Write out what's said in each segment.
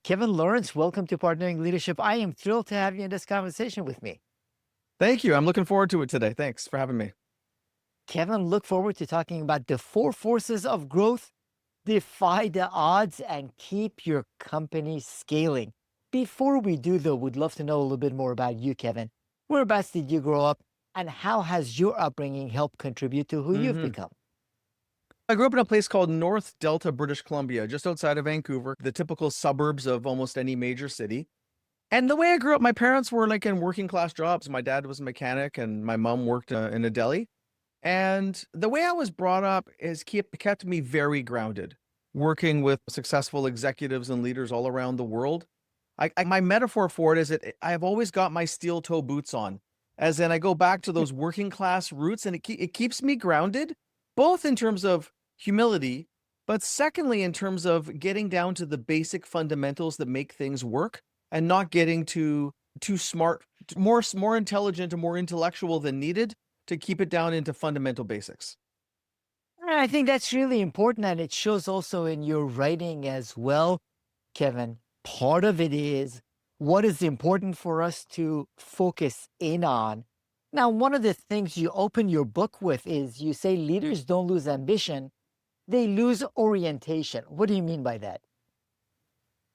Kevin Lawrence, welcome to Partnering Leadership. I am thrilled to have you in this conversation with me. Thank you. I'm looking forward to it today. Thanks for having me. Kevin, look forward to talking about the four forces of growth, defy the odds, and keep your company scaling. Before we do, though, we'd love to know a little bit more about you, Kevin. Whereabouts did you grow up, and how has your upbringing helped contribute to who you've become? I grew up in a place called North Delta, British Columbia, just outside of Vancouver, the typical suburbs of almost any major city. And the way I grew up, my parents were like in working class jobs. My dad was a mechanic and my mom worked in a deli. And the way I was brought up is kept me very grounded, working with successful executives and leaders all around the world. My metaphor for it is that I've always got my steel toe boots on, as in I go back to those working class roots, and it keeps me grounded, both in terms of humility, but secondly, in terms of getting down to the basic fundamentals that make things work and not getting too smart, more intelligent and more intellectual than needed to keep it down into fundamental basics. I think that's really important, and it shows also in your writing as well, Kevin. Part of it is what is important for us to focus in on. Now, one of the things you open your book with is you say leaders don't lose ambition, they lose orientation. What do you mean by that?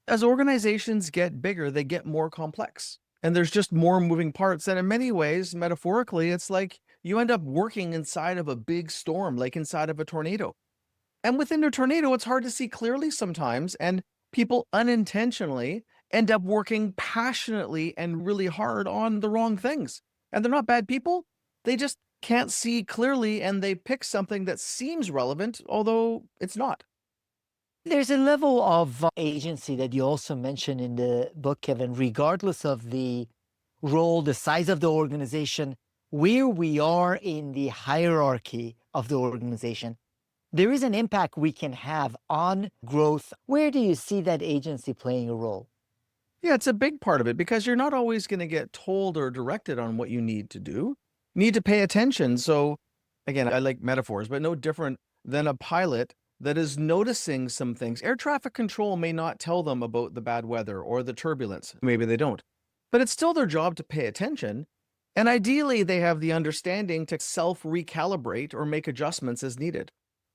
As organizations get bigger, they get more complex. And there's just more moving parts. And in many ways, metaphorically, it's like you end up working inside of a big storm, like inside of a tornado. And within a tornado, it's hard to see clearly sometimes. And people unintentionally end up working passionately and really hard on the wrong things. And they're not bad people. They just can't see clearly and they pick something that seems relevant, although it's not. There's a level of agency that you also mentioned in the book, Kevin, regardless of the role, the size of the organization, where we are in the hierarchy of the organization. There is an impact we can have on growth. Where do you see that agency playing a role? Yeah, it's a big part of it because you're not always going to get told or directed on what you need to do. You need to pay attention. So, again, I like metaphors, but no different than a pilot that is noticing some things. Air traffic control may not tell them about the bad weather or the turbulence. Maybe they don't. But it's still their job to pay attention. And ideally, they have the understanding to self recalibrate or make adjustments as needed.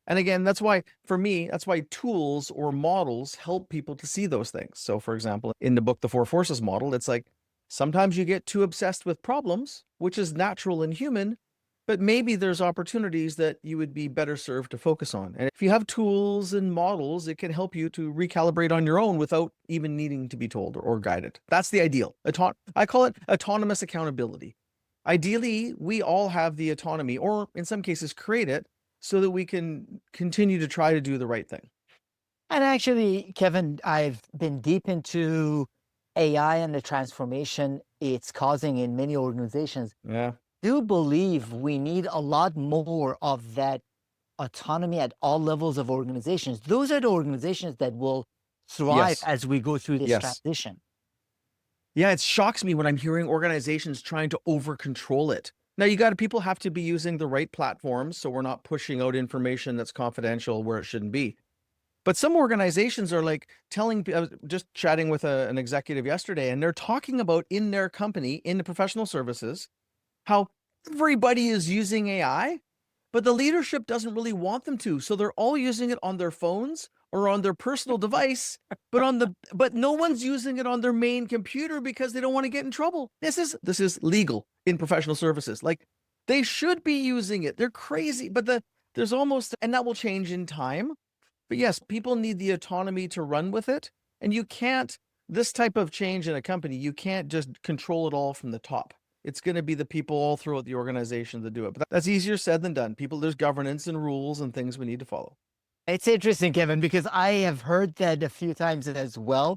And again, that's why, for me, that's why tools or models help people to see those things. So, for example, in the book, The Four Forces model, it's like sometimes you get too obsessed with problems, which is natural and human, but maybe there's opportunities that you would be better served to focus on. And if you have tools and models, it can help you to recalibrate on your own without even needing to be told or guided. That's the ideal. I call it autonomous accountability. Ideally, we all have the autonomy, or in some cases, create it so that we can continue to try to do the right thing. And actually, Kevin, I've been deep into AI and the transformation it's causing in many organizations. Yeah. Do believe we need a lot more of that autonomy at all levels of organizations. Those are the organizations that will thrive Yes. as we go through this Yes. transition. Yeah, it shocks me when I'm hearing organizations trying to over control it. Now, people have to be using the right platforms so we're not pushing out information that's confidential where it shouldn't be. But some organizations are like I was just chatting with an executive yesterday, and they're talking about in their company, in the professional services, how everybody is using AI, but the leadership doesn't really want them to. So they're all using it on their phones or on their personal device, but no one's using it on their main computer because they don't want to get in trouble. This is legal in professional services. Like they should be using it. They're crazy, but there's almost, and that will change in time. But yes, people need the autonomy to run with it. And this type of change in a company, you can't just control it all from the top. It's going to be the people all throughout the organization that do it. But that's easier said than done. There's governance and rules and things we need to follow. It's interesting, Kevin, because I have heard that a few times as well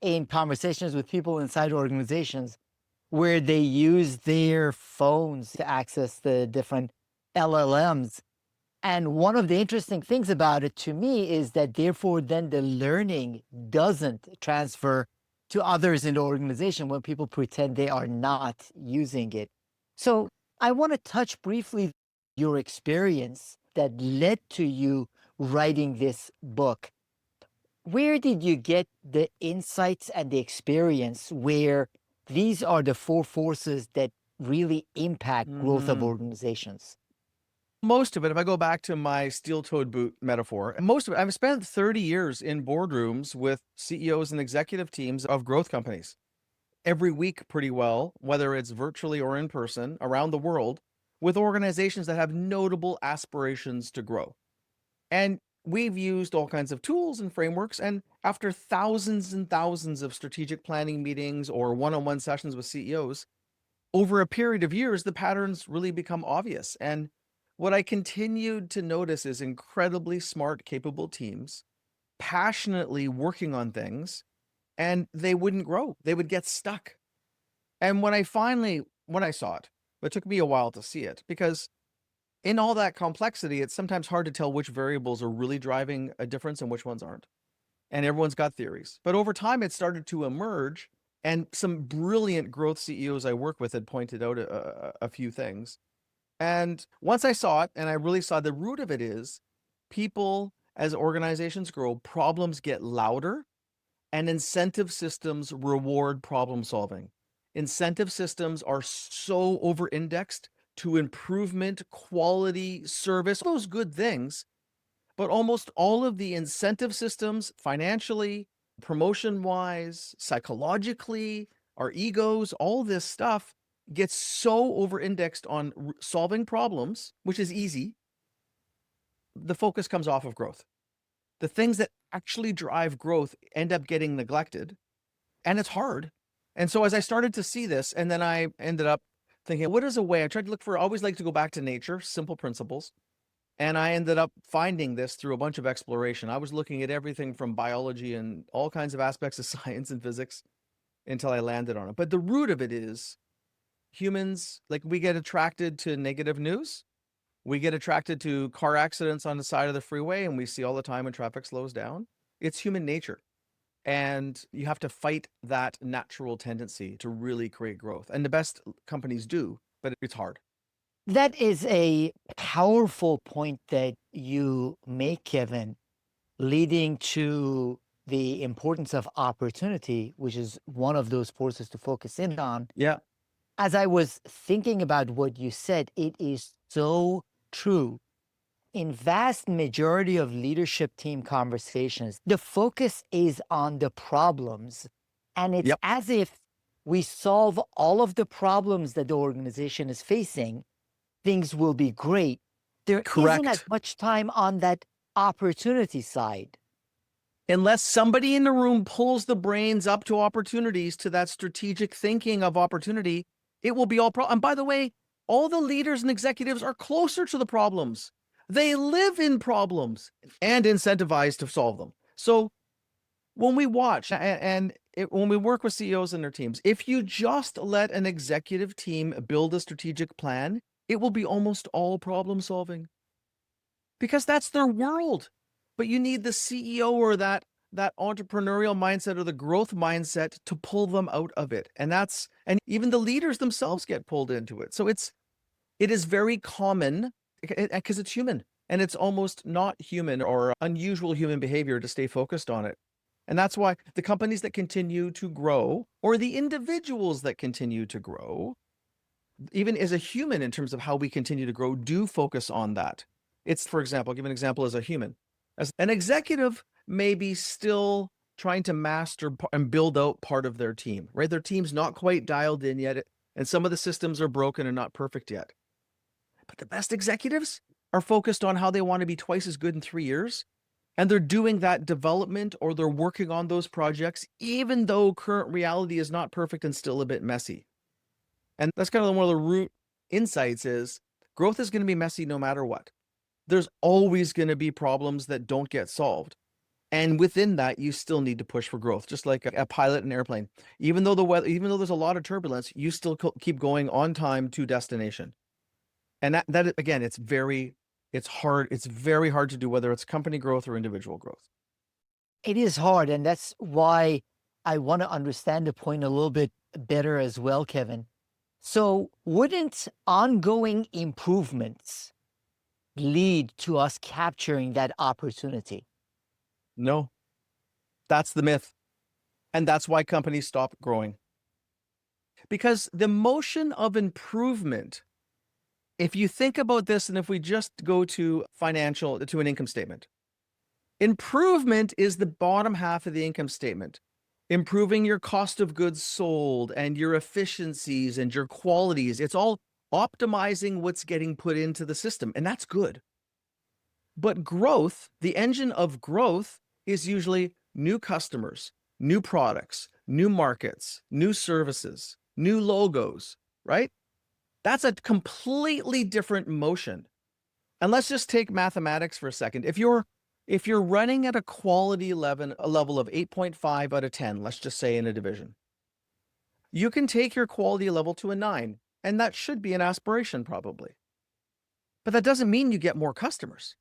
in conversations with people inside organizations where they use their phones to access the different LLMs. And one of the interesting things about it to me is that therefore then the learning doesn't transfer to others in the organization when people pretend they are not using it. So I want to touch briefly your experience that led to you writing this book. Where did you get the insights and the experience where these are the four forces that really impact growth of Hmm. organizations? Most of it, if I go back to my steel-toed boot metaphor, most of it, I've spent 30 years in boardrooms with CEOs and executive teams of growth companies every week pretty well, whether it's virtually or in person around the world, with organizations that have notable aspirations to grow. And we've used all kinds of tools and frameworks. And after thousands and thousands of strategic planning meetings or one-on-one sessions with CEOs, over a period of years, the patterns really become obvious. And what I continued to notice is incredibly smart, capable teams passionately working on things, and they wouldn't grow. They would get stuck. And when I saw it, it took me a while to see it because in all that complexity, it's sometimes hard to tell which variables are really driving a difference and which ones aren't. And everyone's got theories. But over time, it started to emerge. And some brilliant growth CEOs I work with had pointed out a few things. And once I saw it, and I really saw the root of it is people, as organizations grow, problems get louder and incentive systems reward problem solving. Incentive systems are so over indexed to improvement, quality, service, those good things. But almost all of the incentive systems, financially, promotion wise, psychologically, our egos, all this stuff gets so over indexed on solving problems, which is easy. The focus comes off of growth. The things that actually drive growth end up getting neglected, and it's hard. And so as I started to see this, and then I ended up thinking, what is a way? I tried to look for, I always like to go back to nature, simple principles. And I ended up finding this through a bunch of exploration. I was looking at everything from biology and all kinds of aspects of science and physics until I landed on it. But the root of it is humans, like we get attracted to negative news. We get attracted to car accidents on the side of the freeway, and we see all the time when traffic slows down. It's human nature. And you have to fight that natural tendency to really create growth. And the best companies do, but it's hard. That is a powerful point that you make, Kevin, leading to the importance of opportunity, which is one of those forces to focus in on. Yeah. As I was thinking about what you said, it is so true. In vast majority of leadership team conversations, the focus is on the problems. And it's Yep. as if we solve all of the problems that the organization is facing, things will be great. There isn't as Correct. much time on that opportunity side. Unless somebody in the room pulls the brains up to opportunities, to that strategic thinking of opportunity, it will be all and by the way, all the leaders and executives are closer to the problems. They live in problems and incentivized to solve them. So when we watch when we work with CEOs and their teams, if you just let an executive team build a strategic plan, it will be almost all problem solving because that's their world. But you need the CEO or that entrepreneurial mindset or the growth mindset to pull them out of it. And even the leaders themselves get pulled into it. So it is very common because it's human, and it's almost not human or unusual human behavior to stay focused on it. And that's why the companies that continue to grow, or the individuals that continue to grow, even as a human in terms of how we continue to grow, do focus on that. It's, for example, I'll give an example as a human. As an executive may be still trying to master and build out part of their team, right? Their team's not quite dialed in yet, and some of the systems are broken and not perfect yet. But the best executives are focused on how they want to be twice as good in 3 years. And they're doing that development, or they're working on those projects, even though current reality is not perfect and still a bit messy. And that's kind of one of the root insights is growth is going to be messy no matter what. There's always going to be problems that don't get solved. And within that, you still need to push for growth, just like a pilot in an airplane. Even though the weather, even though there's a lot of turbulence, you still keep going on time to destination. And that again, it's hard. It's very hard to do, whether it's company growth or individual growth. It is hard. And that's why I want to understand the point a little bit better as well, Kevin. So, wouldn't ongoing improvements lead to us capturing that opportunity? No, That's the myth. And that's why companies stop growing. Because the motion of improvement, if you think about this, and if we just go to an income statement, improvement is the bottom half of the income statement. Improving your cost of goods sold and your efficiencies and your qualities. It's all optimizing what's getting put into the system, and that's good. But growth, the engine of growth, is usually new customers, new products, new markets, new services, new logos, right? That's a completely different motion. And let's just take mathematics for a second. If you're running at a quality level, a level of 8.5 out of 10, let's just say in a division, you can take your quality level to a 9, and that should be an aspiration probably. But that doesn't mean you get more customers.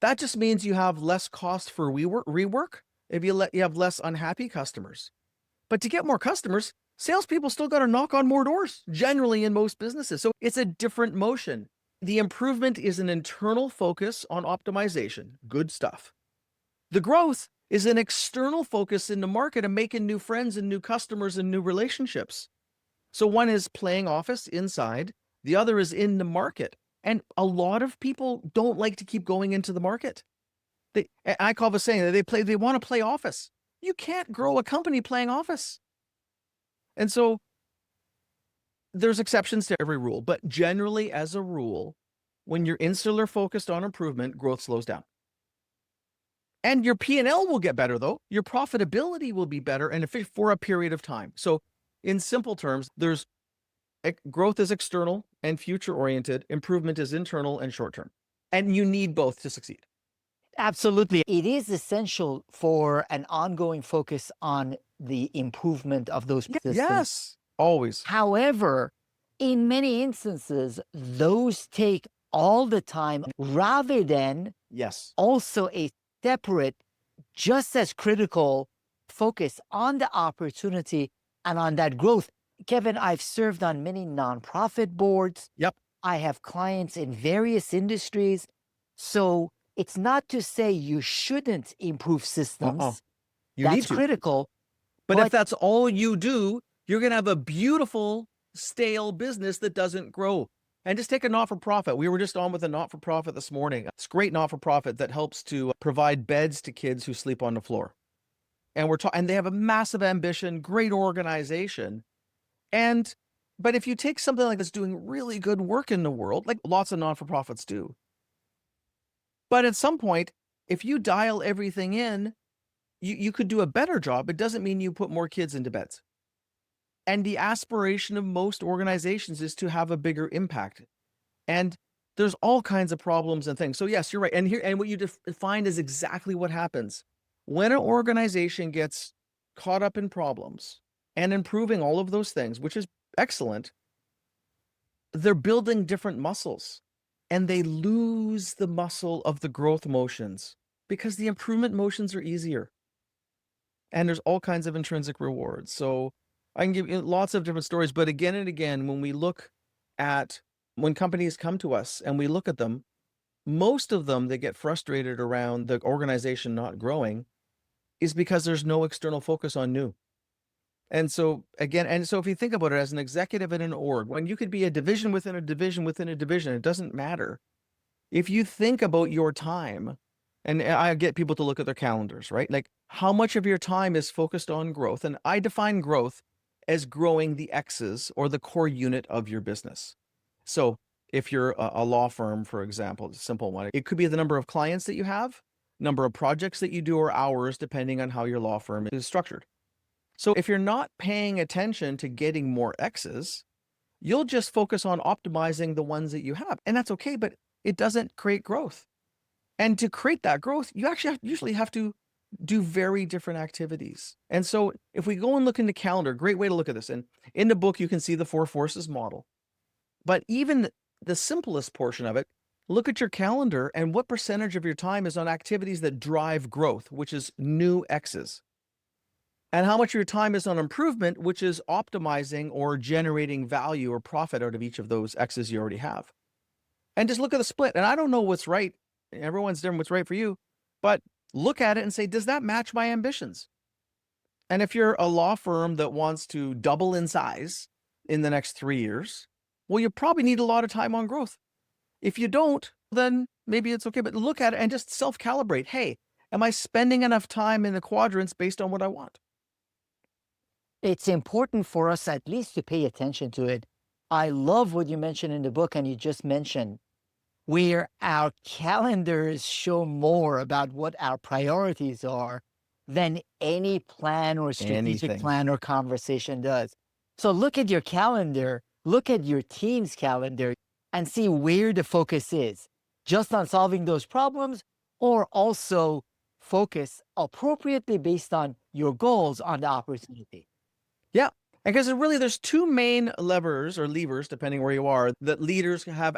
That just means you have less cost for rework if you have less unhappy customers. But to get more customers, salespeople still got to knock on more doors, generally in most businesses. So it's a different motion. The improvement is an internal focus on optimization, good stuff. The growth is an external focus in the market and making new friends and new customers and new relationships. So one is playing office inside, the other is in the market. And a lot of people don't like to keep going into the market. I call this saying that they want to play office. You can't grow a company playing office. And so there's exceptions to every rule, but generally as a rule, when you're insular focused on improvement, growth slows down. And your P&L will get better though. Your profitability will be better and for a period of time. So in simple terms, growth is external and future oriented. Improvement is internal and short term. And you need both to succeed. Absolutely. It is essential for an ongoing focus on the improvement of those systems. Yes, always. However, in many instances, those take all the time rather than also a separate, just as critical focus on the opportunity and on that growth. Kevin, I've served on many nonprofit boards. Yep. I have clients in various industries. So it's not to say you shouldn't improve systems. You need That's to. critical. But if that's all you do, you're going to have a beautiful, stale business that doesn't grow. And just take a not-for-profit. We were just on with a not-for-profit this morning. It's a great not-for-profit that helps to provide beds to kids who sleep on the floor. And and they have a massive ambition, great organization. But if you take something like this doing really good work in the world, like lots of not-for-profits do, but at some point, if you dial everything in, you could do a better job. It doesn't mean you put more kids into beds. And the aspiration of most organizations is to have a bigger impact. And there's all kinds of problems and things. So yes, you're right. And what you find is exactly what happens. When an organization gets caught up in problems and improving all of those things, which is excellent, they're building different muscles and they lose the muscle of the growth motions because the improvement motions are easier. And there's all kinds of intrinsic rewards. So I can give you lots of different stories, but again and again, when companies come to us and we look at them, most of them that get frustrated around the organization not growing is because there's no external focus on new. And so if you think about it as an executive in an org, when you could be a division within a division within a division, it doesn't matter. If you think about your time, and I get people to look at their calendars, right? Like how much of your time is focused on growth? And I define growth as growing the X's or the core unit of your business. So if you're a law firm, for example, a simple one, it could be the number of clients that you have, number of projects that you do, or hours, depending on how your law firm is structured. So if you're not paying attention to getting more X's, you'll just focus on optimizing the ones that you have. And that's okay, but it doesn't create growth. And to create that growth, you actually usually have to do very different activities. And so if we go and look in the calendar, great way to look at this. And in the book, you can see the 4 forces model. But even the simplest portion of it, look at your calendar and what percentage of your time is on activities that drive growth, which is new X's. And how much of your time is on improvement, which is optimizing or generating value or profit out of each of those X's you already have. And just look at the split. And I don't know what's right. Everyone's different what's right for you. But look at it and say, does that match my ambitions? And if you're a law firm that wants to double in size in the next 3 years, well, you probably need a lot of time on growth. If you don't, then maybe it's okay, but look at it and just self-calibrate. Hey, am I spending enough time in the quadrants based on what I want? It's important for us at least to pay attention to it. I love what you mentioned in the book, and you just mentioned where our calendars show more about what our priorities are than any plan or strategic Anything. plan or conversation does. So look at your calendar, look at your team's calendar, and see where the focus is, just on solving those problems, or also focus appropriately based on your goals on the opportunity. Yeah. Because really, there's two main levers or levers, depending where you are, that leaders have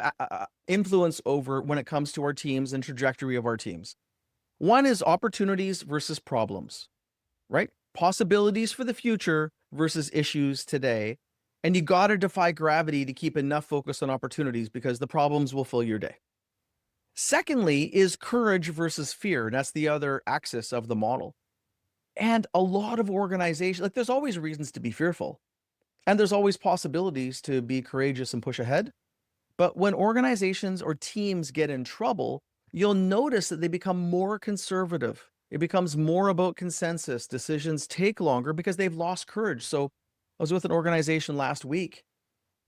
influence over when it comes to our teams and trajectory of our teams. One is opportunities versus problems, right? Possibilities for the future versus issues today. And you got to defy gravity to keep enough focus on opportunities because the problems will fill your day. Secondly, is courage versus fear. And that's the other axis of the model. And a lot of organizations, like there's always reasons to be fearful, and there's always possibilities to be courageous and push ahead. But when organizations or teams get in trouble, you'll notice that they become more conservative. It becomes more about consensus. Decisions take longer because they've lost courage. So I was with an organization last week,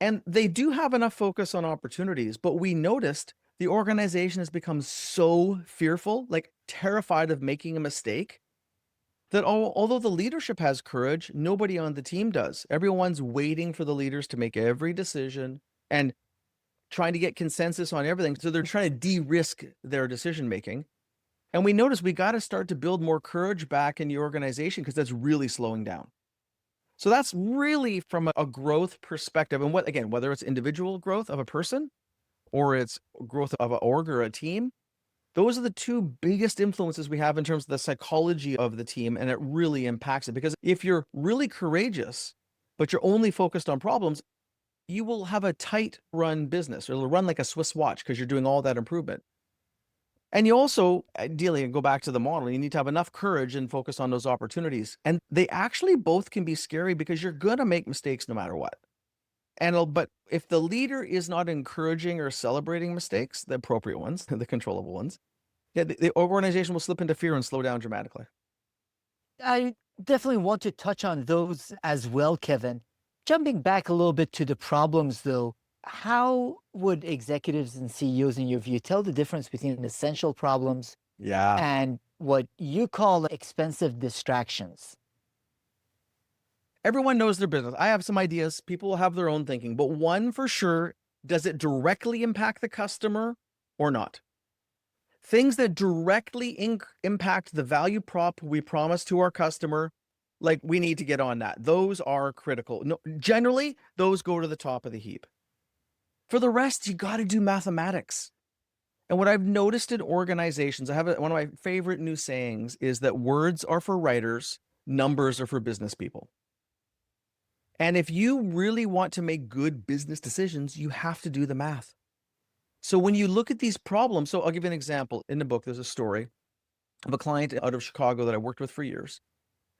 and they do have enough focus on opportunities, but we noticed the organization has become so fearful, like terrified of making a mistake, that although the leadership has courage, nobody on the team does. Everyone's waiting for the leaders to make every decision and trying to get consensus on everything. So they're trying to de-risk their decision making. And we notice we got to start to build more courage back in the organization because that's really slowing down. So that's really from a growth perspective. And what, again, whether it's individual growth of a person or it's growth of an org or a team, those are the two biggest influences we have in terms of the psychology of the team, and it really impacts it. Because if you're really courageous, but you're only focused on problems, you will have a tight run business, or it'll run like a Swiss watch because you're doing all that improvement. And you also, ideally, and go back to the model, you need to have enough courage and focus on those opportunities. And they actually both can be scary because you're going to make mistakes no matter what. But if the leader is not encouraging or celebrating mistakes, the appropriate ones, the controllable ones, yeah, the organization will slip into fear and slow down dramatically. I definitely want to touch on those as well, Kevin. Jumping back a little bit to the problems, though, how would executives and CEOs, in your view, tell the difference between essential problems Yeah. and what you call expensive distractions? Everyone knows their business. I have some ideas. People will have their own thinking, but one for sure, does it directly impact the customer or not? Things that directly impact the value prop we promise to our customer, like we need to get on that. Those are critical. No, generally, those go to the top of the heap. For the rest, you got to do mathematics. And what I've noticed in organizations, one of my favorite new sayings is that words are for writers, numbers are for business people. And if you really want to make good business decisions, you have to do the math. So when you look at these problems, so I'll give you an example. In the book, there's a story of a client out of Chicago that I worked with for years.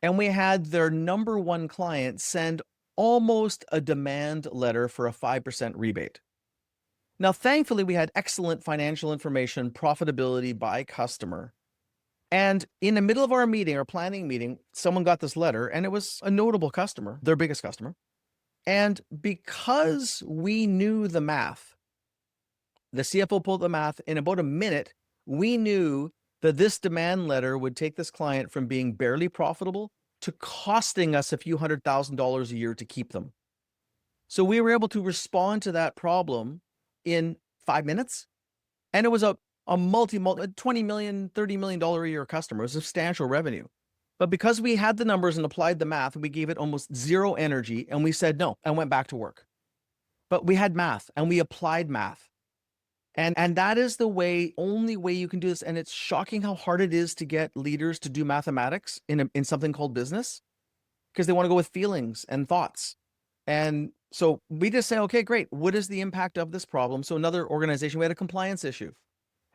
And we had their number one client send almost a demand letter for a 5% rebate. Now, thankfully, we had excellent financial information, profitability by customer. And in the middle of our meeting, our planning meeting, someone got this letter, and it was a notable customer, their biggest customer. And because we knew the math, the CFO pulled the math in about a minute. We knew that this demand letter would take this client from being barely profitable to costing us a few $100,000 a year to keep them. So we were able to respond to that problem in 5 minutes. And it was a multi $20 million, $30 million a year customer. It was substantial revenue. But because we had the numbers and applied the math, we gave it almost zero energy, and we said no and went back to work. But we had math and we applied math. And that is the only way you can do this. And it's shocking how hard it is to get leaders to do mathematics in something called business, because they want to go with feelings and thoughts. And so we just say, okay, great. What is the impact of this problem? So another organization, we had a compliance issue.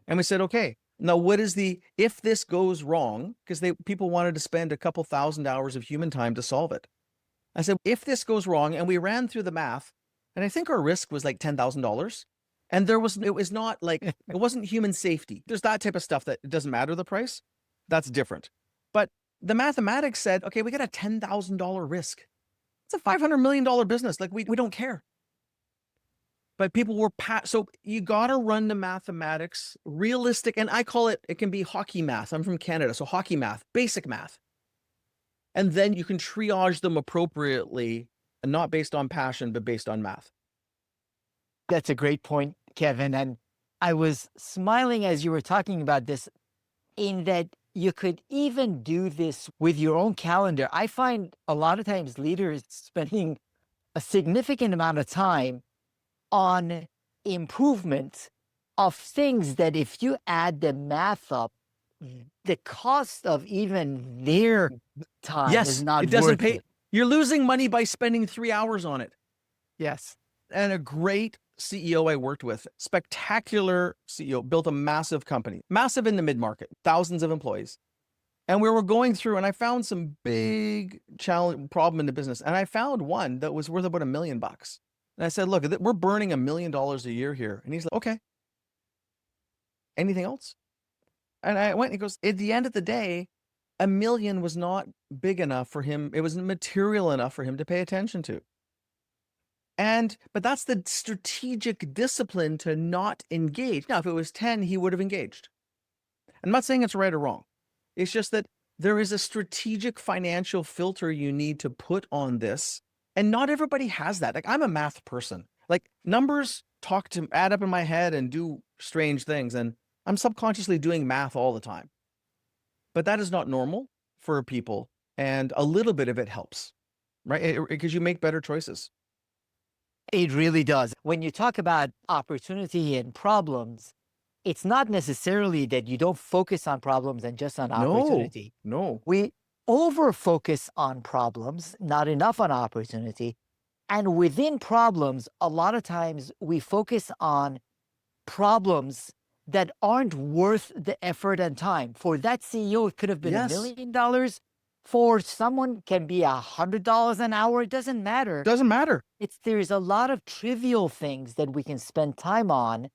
And we said, okay, Now, what is the if this goes wrong? Because people wanted to spend a couple thousand hours of human time to solve it. I said, if this goes wrong, and we ran through the math, and I think our risk was like $10,000. And it was not like, it wasn't human safety. There's that type of stuff that it doesn't matter the price. That's different. But the mathematics said, okay, we got a $10,000 risk. It's a $500 million business. Like we don't care. But people were so you got to run the mathematics realistic. And I call it can be hockey math. I'm from Canada. So hockey math, basic math. And then you can triage them appropriately and not based on passion, but based on math. That's a great point, Kevin. And I was smiling as you were talking about this, in that you could even do this with your own calendar. I find a lot of times leaders spending a significant amount of time on improvement of things that if you add the math up, the cost of even their time is not it doesn't worth pay. it. You're losing money by spending 3 hours on it. Yes. And a great CEO I worked with, spectacular CEO, built a massive company, massive in the mid-market, thousands of employees. And we were going through, and I found some big problem in the business. And I found one that was worth about $1 million. And I said, look, we're burning $1 million a year here. And he's like, okay. Anything else? And I went, he goes, at the end of the day, $1 million was not big enough for him. It wasn't material enough for him to pay attention to. But that's the strategic discipline to not engage. Now, if it was 10, he would have engaged. I'm not saying it's right or wrong. It's just that there is a strategic financial filter you need to put on this. And not everybody has that. Like, I'm a math person. Like, numbers add up in my head and do strange things. And I'm subconsciously doing math all the time. But that is not normal for people. And a little bit of it helps, right? Because you make better choices. It really does. When you talk about opportunity and problems, it's not necessarily that you don't focus on problems and just on opportunity. No. We over focus on problems, not enough on opportunity. And within problems, a lot of times we focus on problems that aren't worth the effort and time. For that CEO, it could have been $1 million. For someone, can be $100 an hour. It doesn't matter. Doesn't matter. There's a lot of trivial things that we can spend time on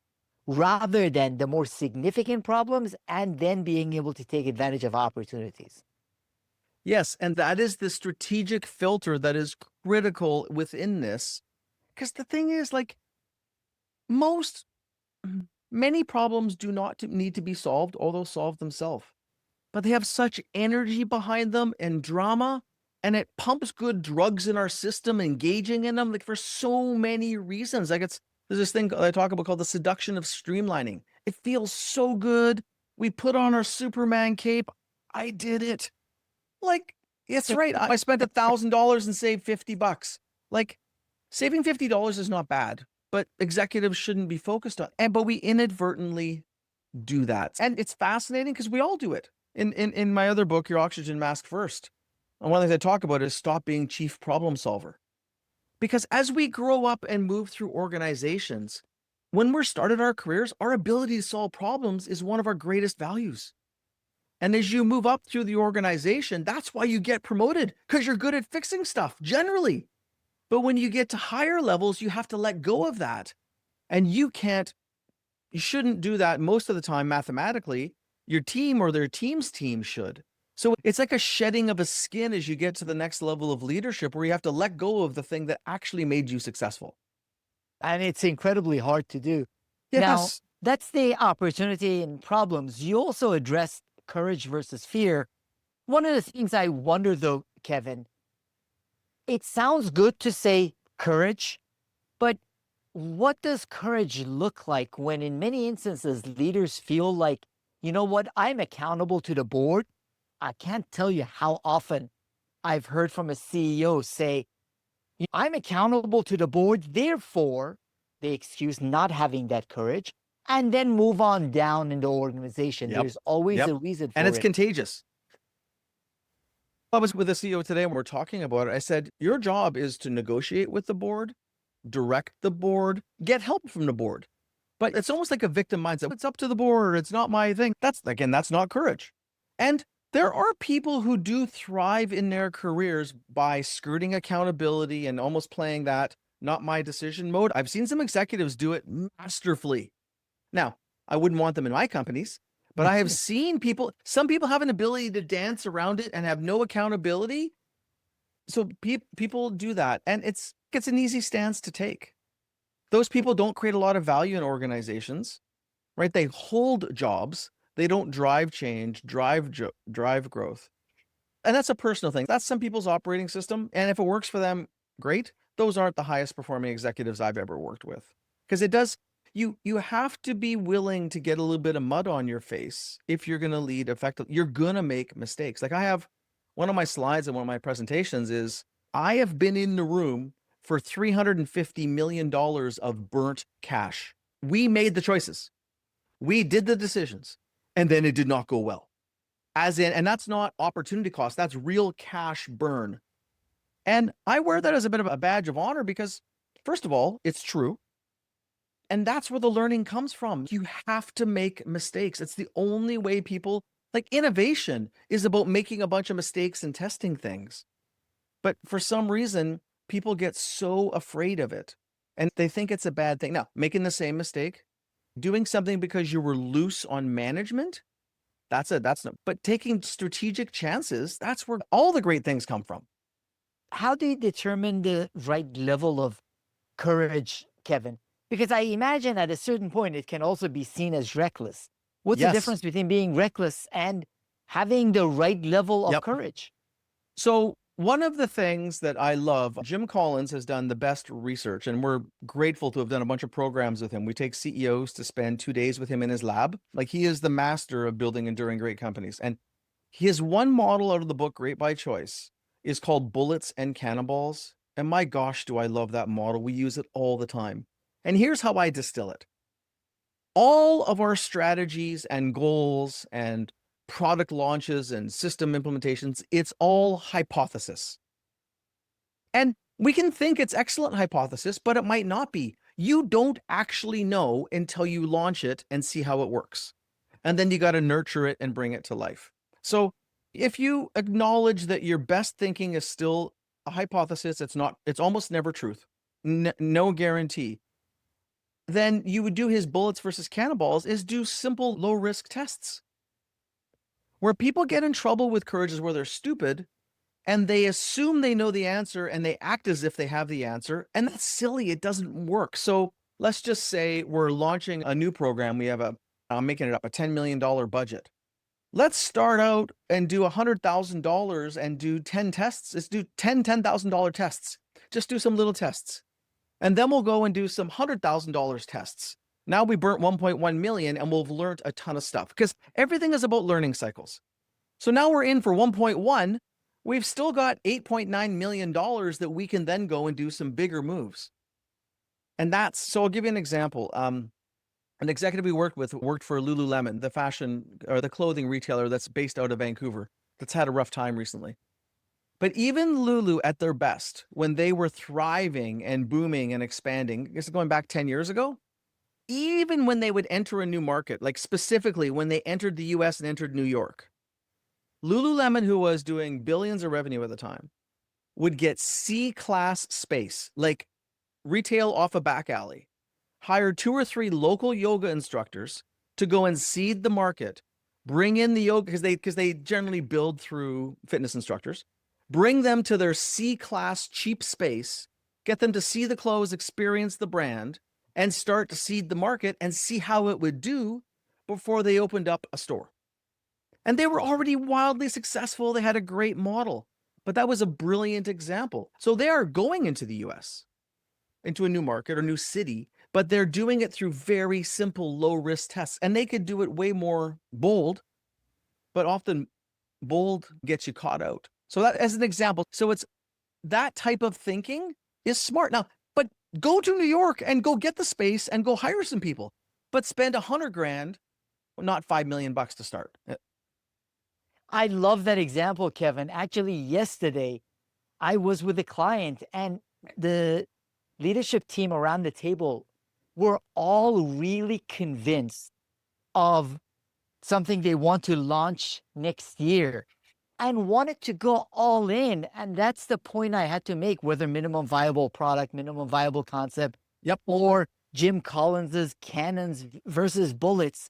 rather than the more significant problems, and then being able to take advantage of opportunities. Yes, and that is the strategic filter that is critical within this. Because the thing is, like, many problems do not need to be solved, although solve themselves. But they have such energy behind them and drama, and it pumps good drugs in our system, engaging in them, like, for so many reasons. Like, there's this thing I talk about called the seduction of streamlining. It feels so good. We put on our Superman cape. I did it. Like, it's right. I spent $1,000 and saved $50. Like, saving $50 is not bad, but executives shouldn't be focused on. But we inadvertently do that. And it's fascinating because we all do it. In my other book, Your Oxygen Mask First, and one of the things I talk about is stop being chief problem solver. Because as we grow up and move through organizations, when we're started our careers, our ability to solve problems is one of our greatest values. And as you move up through the organization, that's why you get promoted, because you're good at fixing stuff generally. But when you get to higher levels, you have to let go of that. And you shouldn't do that most of the time mathematically. Your team or their team's team should. So it's like a shedding of a skin as you get to the next level of leadership, where you have to let go of the thing that actually made you successful. And it's incredibly hard to do. Yes. Now, that's the opportunity and problems. You also addressed courage versus fear. One of the things I wonder, though, Kevin, it sounds good to say courage, but what does courage look like when in many instances leaders feel like, you know what, I'm accountable to the board? I can't tell you how often I've heard from a CEO say, I'm accountable to the board, therefore they excuse not having that courage and then move on down in the organization. There's always a reason for it. And it's contagious. I was with a CEO today and we're talking about it. I said, your job is to negotiate with the board, direct the board, get help from the board. But it's almost like a victim mindset. It's up to the board. It's not my thing. That's not courage. And there are people who do thrive in their careers by skirting accountability and almost playing that not my decision mode. I've seen some executives do it masterfully. Now, I wouldn't want them in my companies, but I have seen some people have an ability to dance around it and have no accountability. So people do that, and it's an easy stance to take. Those people don't create a lot of value in organizations, right? They hold jobs. They don't drive change, drive growth. And that's a personal thing. That's some people's operating system. And if it works for them, great. Those aren't the highest performing executives I've ever worked with. Because it does, you have to be willing to get a little bit of mud on your face if you're going to lead effectively. You're going to make mistakes. Like I have one of my slides in one of my presentations is I have been in the room for $350 million of burnt cash. We made the choices. We did the decisions, and then it did not go well. And that's not opportunity cost, that's real cash burn. And I wear that as a bit of a badge of honor because, first of all, it's true. And that's where the learning comes from. You have to make mistakes. It's the only way people, like innovation is about making a bunch of mistakes and testing things. But for some reason, people get so afraid of it and they think it's a bad thing. Now, making the same mistake, doing something because you were loose on management, that's no, but taking strategic chances, that's where all the great things come from. How do you determine the right level of courage, Kevin? Because I imagine at a certain point it can also be seen as reckless. What's the Yes. difference between being reckless and having the right level of Yep. courage? So one of the things that I love, Jim Collins has done the best research, and we're grateful to have done a bunch of programs with him. We take CEOs to spend 2 days with him in his lab. Like he is the master of building enduring great companies. And his one model out of the book, Great by Choice, is called Bullets and Cannonballs. And my gosh, do I love that model. We use it all the time. And here's how I distill it. All of our strategies and goals and product launches and system implementations, it's all hypothesis. And we can think it's excellent hypothesis, but it might not be. You don't actually know until you launch it and see how it works. And then you got to nurture it and bring it to life. So if you acknowledge that your best thinking is still a hypothesis, it's almost never truth, no guarantee, then you would do his bullets versus cannonballs is do simple low risk tests. Where people get in trouble with courage is where they're stupid and they assume they know the answer and they act as if they have the answer. And that's silly. It doesn't work. So let's just say we're launching a new program. We have I'm making it up, a $10 million budget. Let's start out and do $100,000 and do 10 tests. Let's do 10 $10,000 tests. Just do some little tests. And then we'll go and do some $100,000 tests. Now we burnt 1.1 million and we'll have learned a ton of stuff because everything is about learning cycles. So now we're in for 1.1. We've still got $8.9 million that we can then go and do some bigger moves. And so I'll give you an example. An executive we worked with worked for Lululemon, the fashion or the clothing retailer that's based out of Vancouver, that's had a rough time recently. But even Lulu at their best, when they were thriving and booming and expanding, this is going back 10 years ago, even when they would enter a new market, like specifically when they entered the US and entered New York, Lululemon, who was doing billions of revenue at the time, would get C-class space, like retail off a back alley, hire 2 or 3 local yoga instructors to go and seed the market, bring in the yoga, because they generally build through fitness instructors, bring them to their C-class cheap space, get them to see the clothes, experience the brand, and start to seed the market and see how it would do before they opened up a store. And they were already wildly successful. They had a great model, but that was a brilliant example. So they are going into the US, into a new market or new city, but they're doing it through very simple low risk tests. And they could do it way more bold, but often bold gets you caught out. So that as an example, so it's that type of thinking is smart. Now, but go to New York and go get the space and go hire some people, but spend $100,000, not $5 million to start. I love that example, Kevin. Actually, yesterday I was with a client and the leadership team around the table we're all really convinced of something they want to launch next year and wanted to go all in. And that's the point I had to make, whether minimum viable product, minimum viable concept, Yep. or Jim Collins's cannons versus bullets.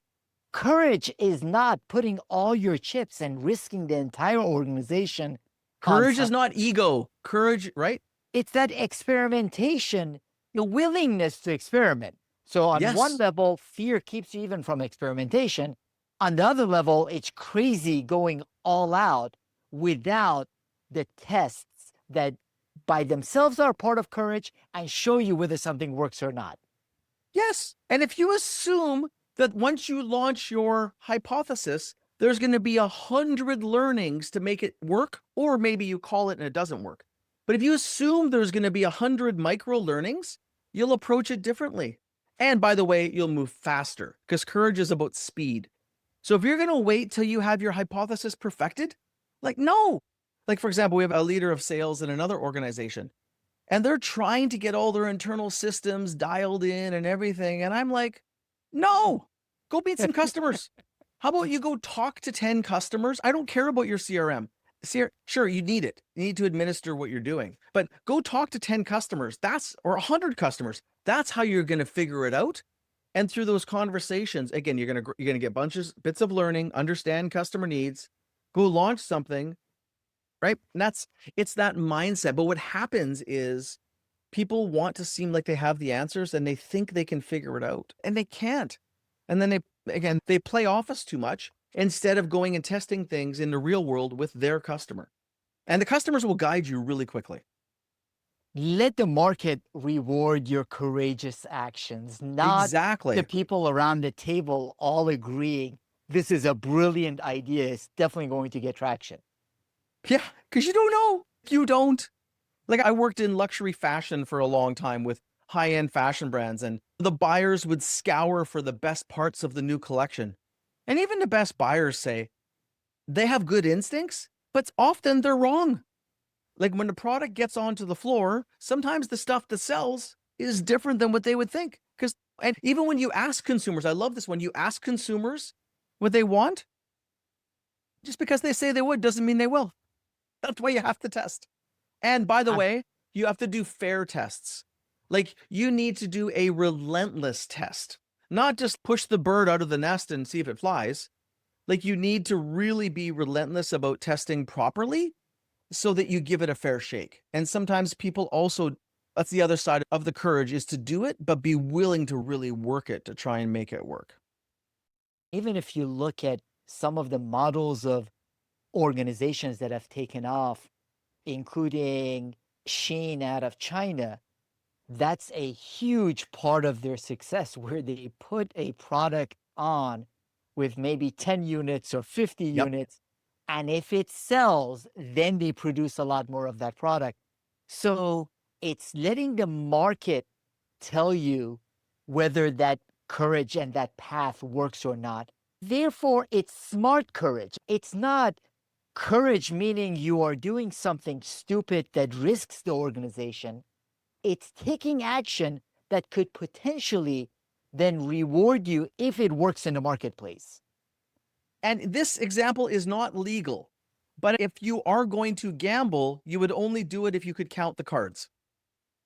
Courage is not putting all your chips and risking the entire organization on Courage is not ego. Courage, right? it's that experimentation, the willingness to experiment. So on one Yes. level, fear keeps you even from experimentation. On the other level, it's crazy going all out without the tests that by themselves are part of courage and show you whether something works or not. Yes. And if you assume that once you launch your hypothesis, there's going to be 100 learnings to make it work, or maybe you call it and it doesn't work. But if you assume there's going to be 100 micro learnings, you'll approach it differently. And by the way, you'll move faster because courage is about speed. So if you're going to wait till you have your hypothesis perfected, like, no. Like, for example, we have a leader of sales in another organization, and they're trying to get all their internal systems dialed in and everything. And I'm like, no, go meet some customers. How about you go talk to 10 customers? I don't care about your CRM. Sure, you need it. You need to administer what you're doing, but go talk to 10 customers. Or 100 customers. That's how you're going to figure it out. And through those conversations, again, you're going to get bits of learning, understand customer needs, go launch something, right? And it's that mindset. But what happens is people want to seem like they have the answers and they think they can figure it out, and they can't. And then they play office too much instead of going and testing things in the real world with their customer. And the customers will guide you really quickly. Let the market reward your courageous actions, not the Exactly. people around the table all agreeing this is a brilliant idea. It's definitely going to get traction. Yeah, because you don't know. You don't. Like, I worked in luxury fashion for a long time with high-end fashion brands, and the buyers would scour for the best parts of the new collection. And even the best buyers say they have good instincts, but often they're wrong. Like, when the product gets onto the floor, sometimes the stuff that sells is different than what they would think. And even when you ask consumers, I love this, when you ask consumers what they want, just because they say they would doesn't mean they will. That's why you have to test. And by the I- way, you have to do fair tests. Like, you need to do a relentless test, not just push the bird out of the nest and see if it flies. Like, you need to really be relentless about testing properly so that you give it a fair shake. And sometimes people also, that's the other side of the courage, is to do it, but be willing to really work it to try and make it work. Even if you look at some of the models of organizations that have taken off, including Shein out of China, that's a huge part of their success where they put a product on with maybe 10 units or 50 Yep. units. And if it sells, then they produce a lot more of that product. So it's letting the market tell you whether that courage and that path works or not. Therefore, it's smart courage. It's not courage meaning you are doing something stupid that risks the organization. It's taking action that could potentially then reward you if it works in the marketplace. And this example is not legal, but if you are going to gamble, you would only do it if you could count the cards,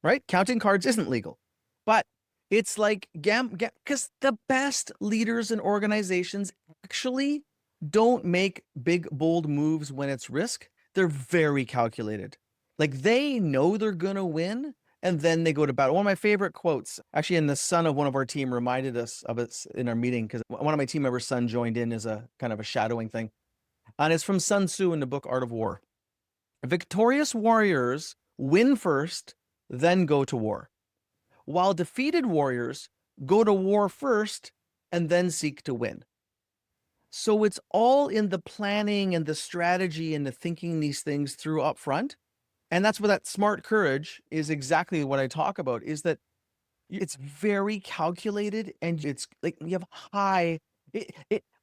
right? Counting cards isn't legal, but it's like because the best leaders and organizations actually don't make big, bold moves when it's risk. They're very calculated. Like, they know they're going to win, and then they go to battle. One of my favorite quotes, actually, and the son of one of our team reminded us of it in our meeting, because one of my team members' son joined in as a kind of a shadowing thing. And it's from Sun Tzu in the book Art of War. Victorious warriors win first, then go to war, while defeated warriors go to war first and then seek to win. So it's all in the planning and the strategy and the thinking these things through up front. And that's what that smart courage is, exactly what I talk about, is that it's very calculated, and it's like you have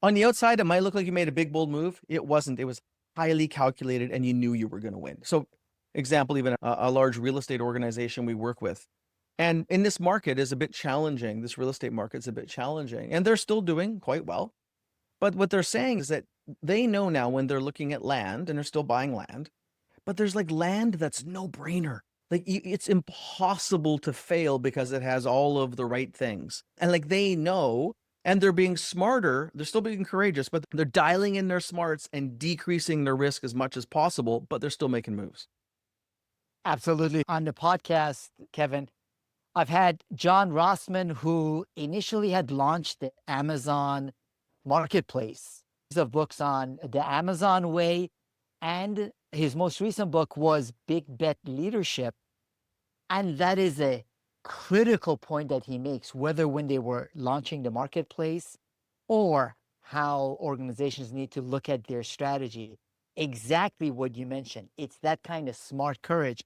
on the outside, it might look like you made a big, bold move. It wasn't. It was highly calculated, and you knew you were going to win. So, example, even a large real estate organization we work with, And in this market is a bit challenging. This real estate market is a bit challenging, and they're still doing quite well. But what they're saying is that they know now when they're looking at land, and they're still buying land, but there's like land that's no brainer. Like it's impossible to fail because it has all of the right things. And like they know, and they're being smarter. They're still being courageous, but they're dialing in their smarts and decreasing their risk as much as possible, but they're still making moves. Absolutely. On the podcast, Kevin, I've had John Rossman, who initially had launched the Amazon marketplace of books on the Amazon way. And his most recent book was Big Bet Leadership. And that is a critical point that he makes, whether when they were launching the marketplace or how organizations need to look at their strategy. Exactly what you mentioned. It's that kind of smart courage.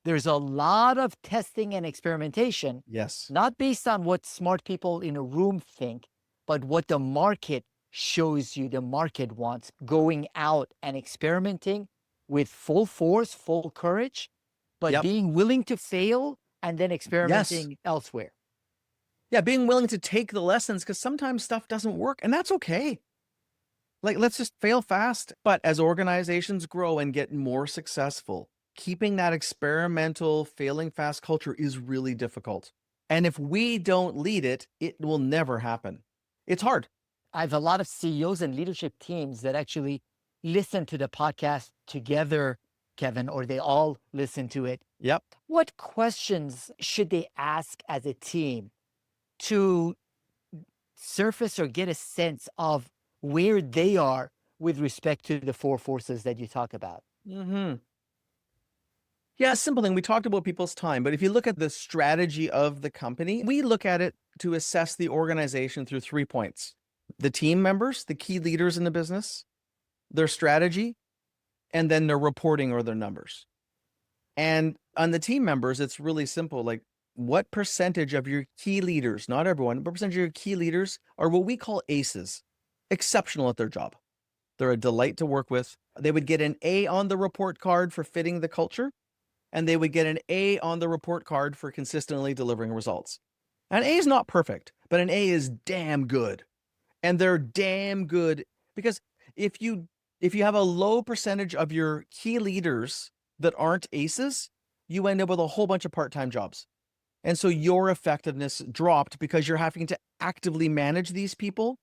There's a lot of testing and experimentation, Yes. not based on what smart people in a room think, but what the market shows you the market wants, going out and experimenting with full force, full courage, but Yep. being willing to fail and then Yes. experimenting elsewhere. Yeah, being willing to take the lessons because sometimes stuff doesn't work, and that's okay. Like, let's just fail fast. But as organizations grow and get more successful, keeping that experimental, failing fast culture is really difficult. And if we don't lead it, it will never happen. It's hard. I have a lot of CEOs and leadership teams that actually listen to the podcast together, Kevin, or they all listen to it. Yep. What questions should they ask as a team to surface or get a sense of where they are with respect to the four forces that you talk about? Mm-hmm. Yeah, simple thing. We talked about people's time, but if you look at the strategy of the company, we look at it to assess the organization through 3 points: the team members, the key leaders in the business, their strategy, and then their reporting or their numbers. And on the team members, it's really simple. Like, what percentage of your key leaders, not everyone, but percentage of your key leaders are what we call aces, exceptional at their job. They're a delight to work with. They would get an A on the report card for fitting the culture, and they would get an A on the report card for consistently delivering results. An A is not perfect, but an A is damn good. And they're damn good because if you have a low percentage of your key leaders that aren't aces, you end up with a whole bunch of part-time jobs. And so your effectiveness dropped because you're having to actively manage these people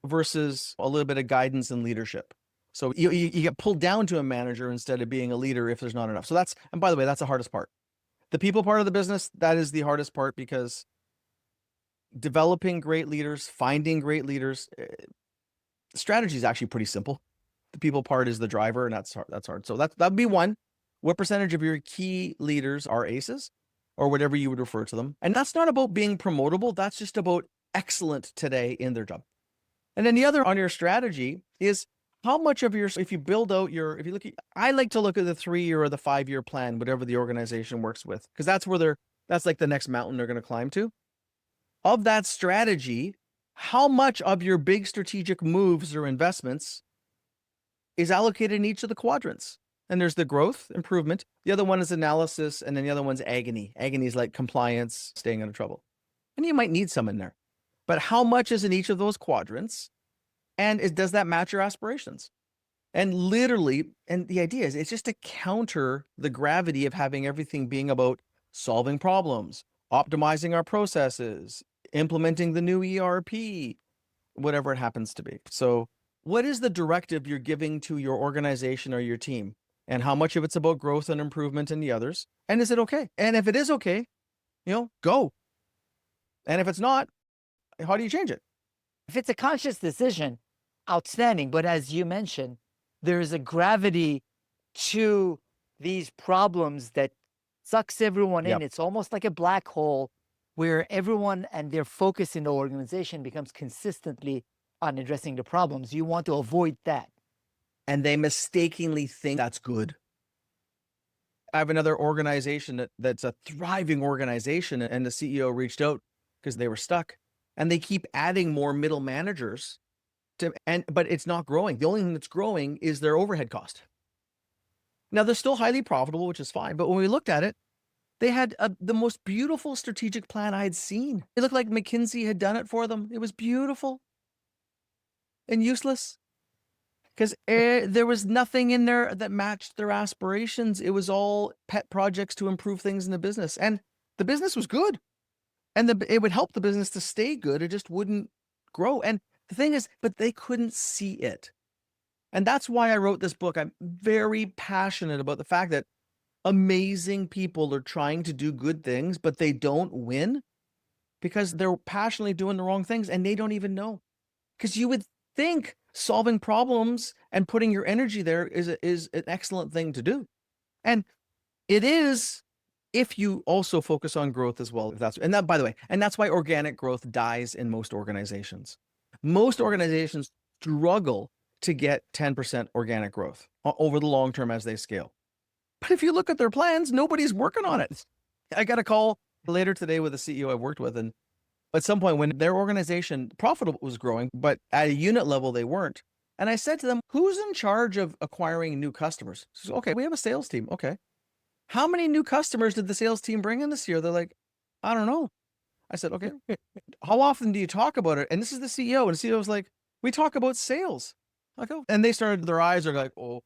versus a little bit of guidance and leadership. So you get pulled down to a manager instead of being a leader if there's not enough. So that's, and by the way, that's the hardest part. The people part of the business, that is the hardest part because developing great leaders, finding great leaders, strategy is actually pretty simple. The people part is the driver, and that's hard. So that'd be one. What percentage of your key leaders are aces, or whatever you would refer to them? And that's not about being promotable. That's just about excellent today in their job. And then the other on your strategy is how much of your, if you build out your, if you look at, I like to look at the 3-year or the 5-year plan, whatever the organization works with, because that's where that's like the next mountain they're going to climb to. Of that strategy, how much of your big strategic moves or investments is allocated in each of the quadrants? And there's the growth, improvement. The other one is analysis. And then the other one's agony. Agony is like compliance, staying out of trouble. And you might need some in there. But how much is in each of those quadrants? And does that match your aspirations? And literally, and the idea is it's just to counter the gravity of having everything being about solving problems, optimizing our processes, implementing the new ERP, whatever it happens to be. So what is the directive you're giving to your organization or your team? And how much of it's about growth and improvement in the others? And is it okay? And if it is okay, go. And if it's not, how do you change it? If it's a conscious decision, outstanding. But as you mentioned, there is a gravity to these problems that sucks everyone in. Yep. It's almost like a black hole where everyone and their focus in the organization becomes consistently on addressing the problems. You want to avoid that. And they mistakenly think that's good. I have another organization that's a thriving organization, and the CEO reached out because they were stuck, and they keep adding more middle managers but it's not growing. The only thing that's growing is their overhead cost. Now they're still highly profitable, which is fine. But when we looked at it, They had the most beautiful strategic plan I had seen. It looked like McKinsey had done it for them. It was beautiful and useless because there was nothing in there that matched their aspirations. It was all pet projects to improve things in the business. And the business was good. And it would help the business to stay good. It just wouldn't grow. And the thing is, but they couldn't see it. And that's why I wrote this book. I'm very passionate about the fact that amazing people are trying to do good things, but they don't win because they're passionately doing the wrong things and they don't even know. Because you would think solving problems and putting your energy there is an excellent thing to do. And it is if you also focus on growth as well. If that's, and that, by the way, and that's why organic growth dies in most organizations. Most organizations struggle to get 10% organic growth over the long term as they scale. But if you look at their plans, nobody's working on it. I got a call later today with a CEO I've worked with, and at some point when their organization profitable was growing, but at a unit level they weren't. And I said to them, "Who's in charge of acquiring new customers?" She said, "Okay, we have a sales team." Okay. "How many new customers did the sales team bring in this year?" They're like, "I don't know." I said, "Okay. How often do you talk about it?" And this is the CEO, and the CEO was like, "We talk about sales." Like, oh, and they started, their eyes are like, oh,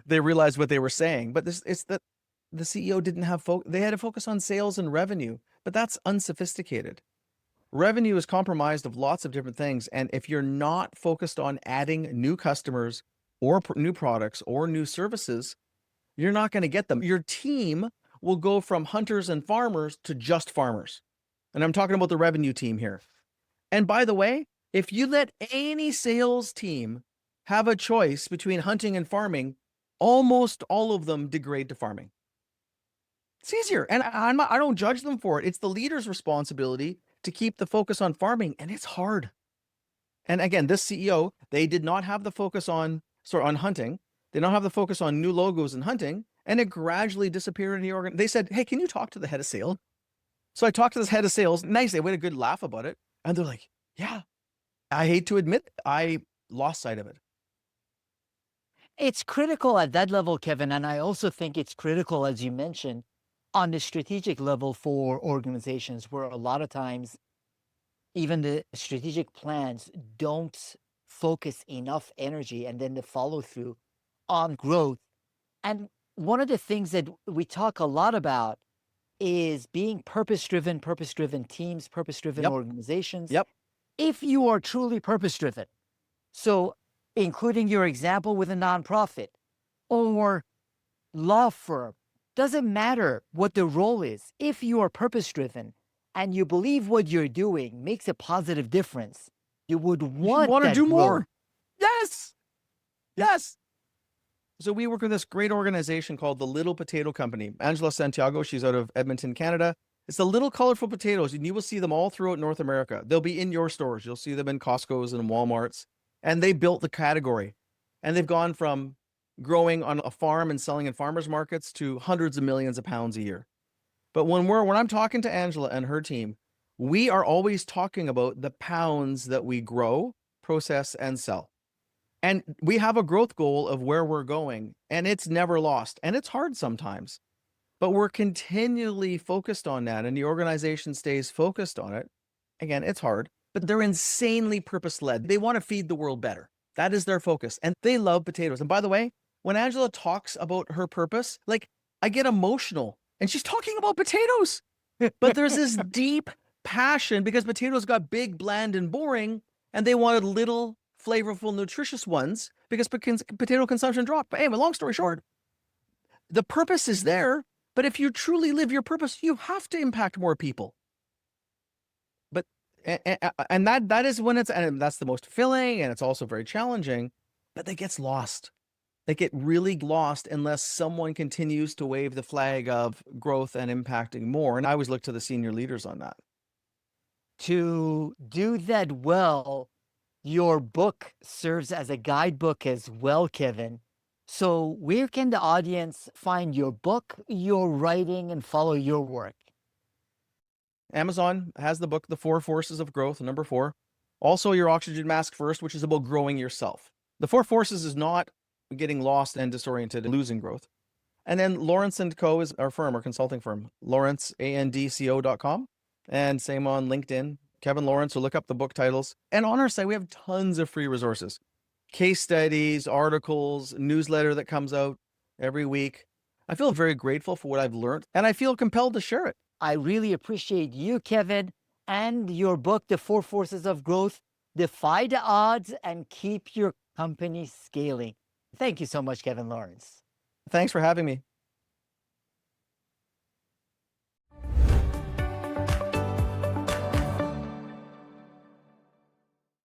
they realized what they were saying. But it's that the CEO didn't have they had to focus on sales and revenue, but that's unsophisticated. Revenue is comprised of lots of different things. And if you're not focused on adding new customers or new products or new services, you're not going to get them. Your team will go from hunters and farmers to just farmers. And I'm talking about the revenue team here. And by the way, if you let any sales team have a choice between hunting and farming, almost all of them degrade to farming. It's easier. And I don't judge them for it. It's the leader's responsibility to keep the focus on farming, and it's hard. And again, this CEO, they did not have the focus on hunting. They don't have the focus on new logos and hunting, and it gradually disappeared in the organ. They said, "Hey, can you talk to the head of sales?" So I talked to this head of sales. Nice. They had a good laugh about it. And they're like, "Yeah, I hate to admit, I lost sight of it." It's critical at that level, Kevin. And I also think it's critical, as you mentioned, on the strategic level for organizations where a lot of times even the strategic plans don't focus enough energy and then the follow through on growth. And one of the things that we talk a lot about is being purpose driven teams, purpose driven Yep. organizations. Yep. If you are truly purpose driven, so including your example with a nonprofit or law firm, doesn't matter what the role is. If you are purpose driven and you believe what you're doing makes a positive difference, you would You want want to that do growth. more. Yes. Yes. So we work with this great organization called the Little Potato Company. Angela Santiago, she's out of Edmonton, Canada. It's the little colorful potatoes, and you will see them all throughout North America. They'll be in your stores. You'll see them in Costco's and Walmart's. And they built the category. And they've gone from growing on a farm and selling in farmers markets to hundreds of millions of pounds a year. But when I'm talking to Angela and her team, we are always talking about the pounds that we grow, process, and sell. And we have a growth goal of where we're going, and it's never lost. And it's hard sometimes, but we're continually focused on that, and the organization stays focused on it. Again, it's hard, but they're insanely purpose-led. They want to feed the world better. That is their focus, and they love potatoes. And by the way, when Angela talks about her purpose, like, I get emotional, and she's talking about potatoes. But there's this deep passion because potatoes got big, bland, and boring, and they wanted little, flavorful, nutritious ones because potato consumption dropped. But anyway, long story short, the purpose is there. But if you truly live your purpose, you have to impact more people. But and that is when and that's the most fulfilling, and it's also very challenging. But that gets lost. They get really lost unless someone continues to wave the flag of growth and impacting more. And I always look to the senior leaders on that. To do that well, your book serves as a guidebook as well, Kevin. So, where can the audience find your book, your writing, and follow your work? Amazon has the book, The 4 Forces of Growth, number 4. Also, Your Oxygen Mask First, which is about growing yourself. The 4 Forces is not getting lost and disoriented and losing growth. And then Lawrence and Co. is our firm, our consulting firm, lawrenceandco.com. And same on LinkedIn, Kevin Lawrence. So look up the book titles. And on our site, we have tons of free resources, case studies, articles, newsletter that comes out every week. I feel very grateful for what I've learned, and I feel compelled to share it. I really appreciate you, Kevin, and your book, The Four Forces of Growth. Defy the odds and keep your company scaling. Thank you so much, Kevin Lawrence. Thanks for having me.